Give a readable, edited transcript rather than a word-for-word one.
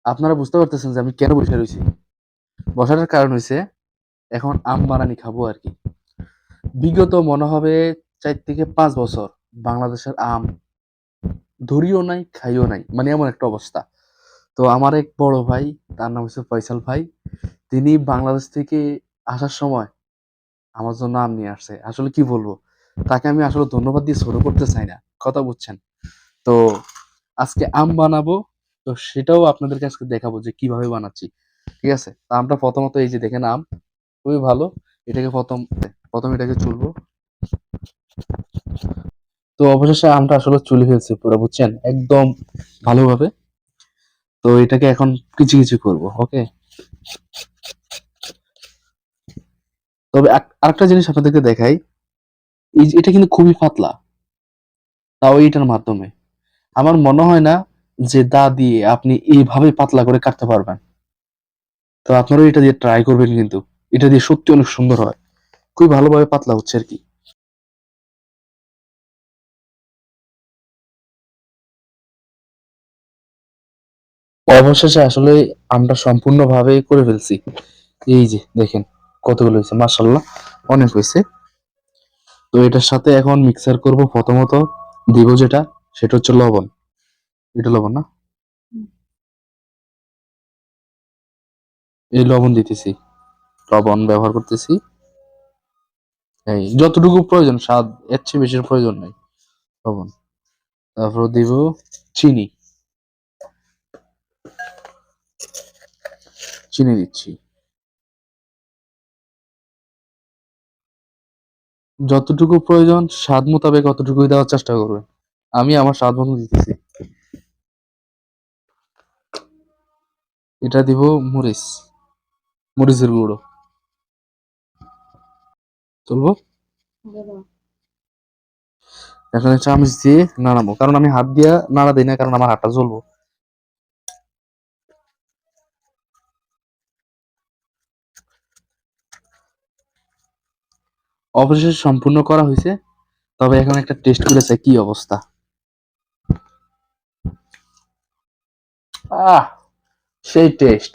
আপনারা বুঝতে পারতেছেন যে আমি কেন বসে রয়েছি। বসার কারণ হইছে এখন আম বানানি খাবো আরকি। বিগত মনে হবে ৪ থেকে ৫ বছর বাংলাদেশের আম ধরিও নাই, খাইও নাই। মানে এমন একটা অবস্থা। তো আমার এক বড় ভাই, তার নাম হচ্ছে ফয়সাল ভাই। তিনি বাংলাদেশ থেকে আসার সময় আমার জন্য আম নিয়ে আসছে। আসলে কি বলবো? তাকে আমি আসলে ধন্যবাদ দিয়ে ছোট করতে চাই না। কথা বুঝছেন? তো আজকে আম বানাবো। তো সেটাও আপনাদেরকে আজকে দেখাবো যে কিভাবে বানাচ্ছি। ঠিক আছে? তো আমটা প্রথমত এই যে দেখেন আম খুবই ভালো। এটাকে প্রথম এটাকে চুলবো। তো অবশেষে আমটা আসলে চুলে ফেলছি পুরো বুঝছেন? একদম ভালোভাবে। তো এটাকে এখন কিছু করব। ওকে? তবে আরেকটা জিনিস আপনাদেরকে দেখাই। এই যে এটা কিন্তু খুবই পাতলা। তাও এইটার মাধ্যমে। আমার মনে হয় না যে দা দিয়ে আপনি এইভাবে পাতলা করে কাটতে পারবেন। তো আপনারাও এটা দিয়ে ট্রাই করবেন কিন্তু। এটা দিয়ে সত্যি অনেক সুন্দর হয়। খুবই ভালোভাবে পাতলা হচ্ছে আরকি। অবশেষে আসলে আমরা সম্পূর্ণভাবে করে ফেলছি। এই যে দেখেন কতগুলো হয়েছে মাশাআল্লাহ অনেক হয়েছে। তো এটার সাথে এখন মিক্সার করব প্রথমত দিব যেটা সেটা হচ্ছে লবণ। এটা লবণ না? এই লবণ দিতেছি। লবণ ব্যবহার করতেছি। এই যতটুকু প্রয়োজন স্বাদ এর চেয়ে বেশির প্রয়োজন নাই। লবণ। তারপর দিব চিনি। চিনি দিচ্ছি। যতটুকু প্রয়োজন স্বাদ মোতাবেক অতটুকুই দেওয়ার চেষ্টা করবেন। আমি আমার স্বাদ মতো দিতেছি। এটা দিব মরিচ। মরিচের গুঁড়ো। তুলবো? এখন এই চামচ দিয়ে নাড়াবো। কারণ আমি হাত দিয়া নাড়া দিই না কারণ আমার হাতটা জ্বলবো। অবশেষে সম্পূর্ণ করা হয়েছে। তবে এখন একটা টেস্ট করে চাই কি অবস্থা। আহ সেই টেস্ট।